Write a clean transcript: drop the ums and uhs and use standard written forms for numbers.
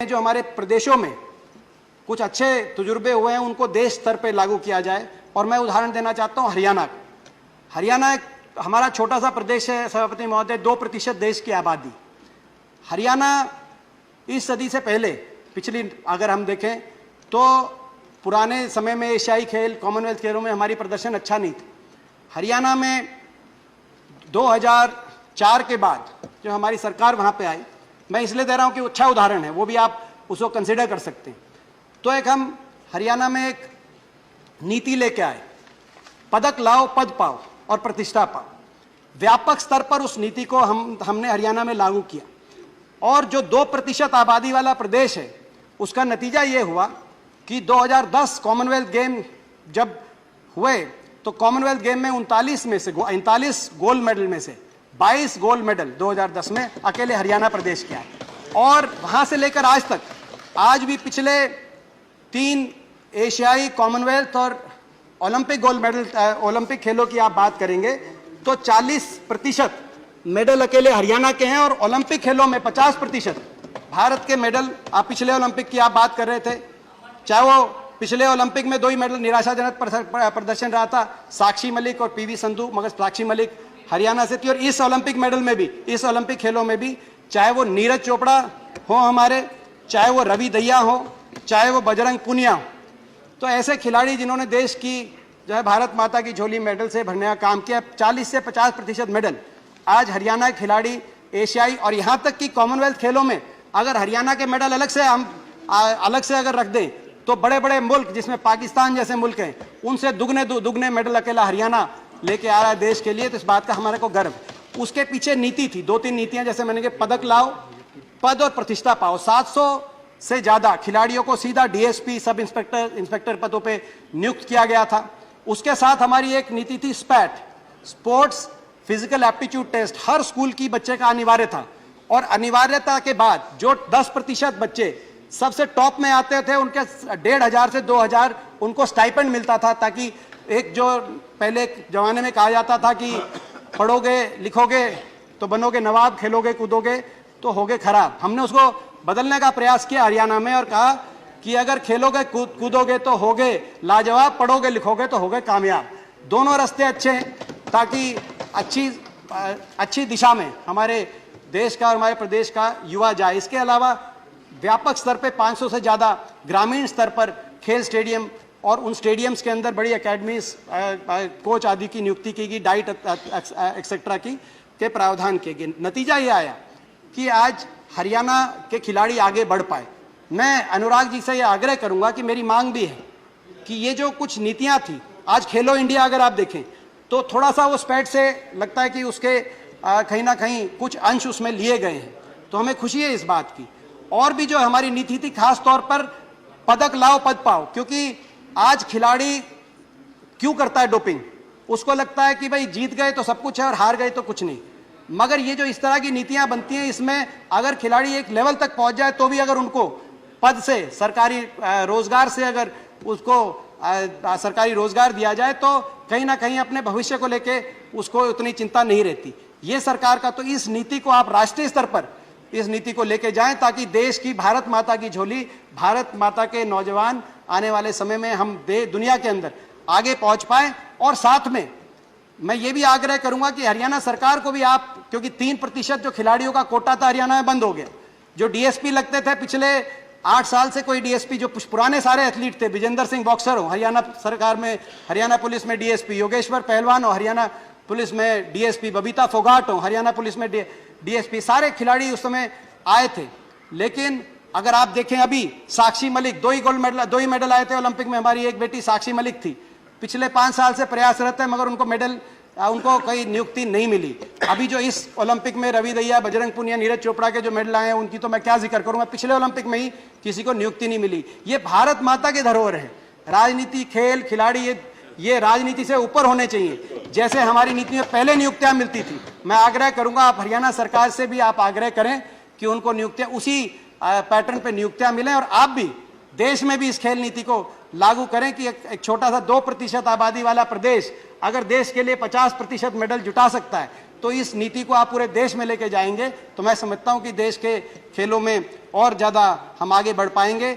जो हमारे प्रदेशों में कुछ अच्छे तजुर्बे हुए हैं उनको देश स्तर पे लागू किया जाए। और मैं उदाहरण देना चाहता हूं हरियाणा। हरियाणा एक हमारा छोटा सा प्रदेश है सभापति महोदय, 2% देश की आबादी। हरियाणा इस सदी से पहले पिछली अगर हम देखें तो पुराने समय में एशियाई खेल, कॉमनवेल्थ खेलों में हमारी प्रदर्शन अच्छा नहीं था। हरियाणा में 2004 के बाद जो हमारी सरकार वहां पे आई, मैं इसलिए दे रहा हूं कि अच्छा उदाहरण है, वो भी आप उसको कंसिडर कर सकते हैं। तो एक हम हरियाणा में एक नीति लेके आए, पदक लाओ, पद पाओ और प्रतिष्ठा पाओ। व्यापक स्तर पर उस नीति को हमने हरियाणा में लागू किया और जो 2% आबादी वाला प्रदेश है उसका नतीजा ये हुआ कि 2010 कॉमनवेल्थ गेम जब हुए तो कॉमनवेल्थ गेम में 39 गोल्ड मेडल में से 22 गोल्ड मेडल 2010 में अकेले हरियाणा प्रदेश के आए। और वहां से लेकर आज तक, आज भी पिछले 3 एशियाई, कॉमनवेल्थ और ओलंपिक गोल्ड मेडल, ओलंपिक खेलों की आप बात करेंगे तो 40% मेडल अकेले हरियाणा के हैं और ओलंपिक खेलों में 50% भारत के मेडल। आप पिछले ओलंपिक की आप बात कर रहे थे, चाहे वो पिछले ओलंपिक में 2 ही मेडल निराशाजनक प्रदर्शन रहा था, साक्षी मलिक और पीवी संधू, मगर साक्षी मलिक हरियाणा से थी। और इस ओलंपिक मेडल में भी, इस ओलंपिक खेलों में भी, चाहे वो नीरज चोपड़ा हो हमारे, चाहे वो रवि दहिया हो, चाहे वो बजरंग पुनिया हो, तो ऐसे खिलाड़ी जिन्होंने देश की जो है भारत माता की झोली मेडल से भरने का काम किया, 40 से 50% मेडल आज हरियाणा के खिलाड़ी एशियाई और यहाँ तक कि कॉमनवेल्थ खेलों में अगर हरियाणा के मेडल अलग से अगर रख दें तो बड़े बड़े मुल्क जिसमें पाकिस्तान जैसे मुल्क हैं उनसे दुगने मेडल अकेला हरियाणा लेके आ रहा है देश के लिए। तो इस बात का हमारे को गर्व। उसके पीछे नीति थी, 2-3 नीतियां, जैसे मैंने कहा पदक लाओ, पद और प्रतिष्ठा पाओ। 700 से ज्यादा खिलाड़ियों को सीधा डीएसपी, सब इंस्पेक्टर पदों पे नियुक्त किया गया था। उसके साथ हमारी एक नीति थी स्पैट, स्पोर्ट्स फिजिकल एप्टीट्यूड टेस्ट, हर स्कूल की बच्चे का अनिवार्य था। और अनिवार्यता के बाद जो 10% बच्चे सबसे टॉप में आते थे उनके 1500 से 2000 उनको स्टाइपेंड मिलता था, ताकि एक जो पहले जमाने में कहा जाता था कि पढ़ोगे लिखोगे तो बनोगे नवाब, खेलोगे कूदोगे तो होगे खराब, हमने उसको बदलने का प्रयास किया हरियाणा में और कहा कि अगर खेलोगे कूदोगे तो होगे लाजवाब, पढ़ोगे लिखोगे तो होगे कामयाब। दोनों रास्ते अच्छे हैं ताकि अच्छी दिशा में हमारे देश का और हमारे प्रदेश का युवा जाए। इसके अलावा व्यापक स्तर पे 500 से ज़्यादा ग्रामीण स्तर पर खेल स्टेडियम और उन स्टेडियम्स के अंदर बड़ी एकेडमीज, कोच आदि की नियुक्ति की गई, डाइट एक्सेट्रा के प्रावधान किए गए। नतीजा ये आया कि आज हरियाणा के खिलाड़ी आगे बढ़ पाए। मैं अनुराग जी से ये आग्रह करूंगा कि मेरी मांग भी है कि ये जो कुछ नीतियां थी, आज खेलो इंडिया अगर आप देखें तो थोड़ा सा वो स्पैट से लगता है कि उसके कहीं ना कहीं कुछ अंश उसमें लिए गए हैं, तो हमें खुशी है इस बात की। और भी जो हमारी नीति थी, खास तौर पर पदक लाओ पद पाओ, क्योंकि आज खिलाड़ी क्यों करता है डोपिंग? उसको लगता है कि भाई जीत गए तो सब कुछ है और हार गए तो कुछ नहीं। मगर ये जो इस तरह की नीतियां बनती हैं, इसमें अगर खिलाड़ी एक लेवल तक पहुंच जाए तो भी अगर उनको पद से, सरकारी रोजगार से अगर उसको सरकारी रोजगार दिया जाए तो कहीं ना कहीं अपने भविष्य को लेके उसको उतनी चिंता नहीं रहती। ये सरकार का, तो इस नीति को आप राष्ट्रीय स्तर पर इस नीति को लेके जाएं ताकि देश की भारत माता की झोली, भारत माता के नौजवान आने वाले समय में हम दुनिया के अंदर आगे पहुंच पाए। और साथ में मैं ये भी आग्रह करूंगा कि हरियाणा सरकार को भी आप, क्योंकि 3% जो खिलाड़ियों का कोटा था हरियाणा में बंद हो गया, जो डीएसपी लगते थे पिछले 8 साल से, कोई डीएसपी जो पुराने सारे एथलीट थे, विजेंद्र सिंह बॉक्सर हो हरियाणा सरकार में, हरियाणा पुलिस में डीएसपी, योगेश्वर पहलवान हो हरियाणा पुलिस में डीएसपी, बबीता फोगाट हो हरियाणा पुलिस में डीएसपी, सारे खिलाड़ी उस समय आए थे। लेकिन अगर आप देखें अभी साक्षी मलिक, 2 ही मेडल आए थे ओलंपिक में, हमारी एक बेटी साक्षी मलिक थी, पिछले 5 साल से प्रयासरत है मगर उनको कोई नियुक्ति नहीं मिली। अभी जो इस ओलंपिक में रवि दहिया, बजरंग पुनिया, नीरज चोपड़ा के जो मेडल आए हैं उनकी तो मैं क्या जिक्र करूंगा, पिछले ओलंपिक में ही किसी को नियुक्ति नहीं मिली। ये भारत माता के धरोहर है। राजनीति, खेल, खिलाड़ी, ये राजनीति से ऊपर होने चाहिए। जैसे हमारी नीति में पहले नियुक्तियां मिलती थी, मैं आग्रह करूंगा आप हरियाणा सरकार से भी आप आग्रह करें कि उनको नियुक्तियां उसी पैटर्न पे नियुक्तियां मिलें और आप भी देश में भी इस खेल नीति को लागू करें कि एक छोटा सा 2% आबादी वाला प्रदेश अगर देश के लिए 50% मेडल जुटा सकता है तो इस नीति को आप पूरे देश में लेके जाएंगे तो मैं समझता हूं कि देश के खेलों में और ज़्यादा हम आगे बढ़ पाएंगे।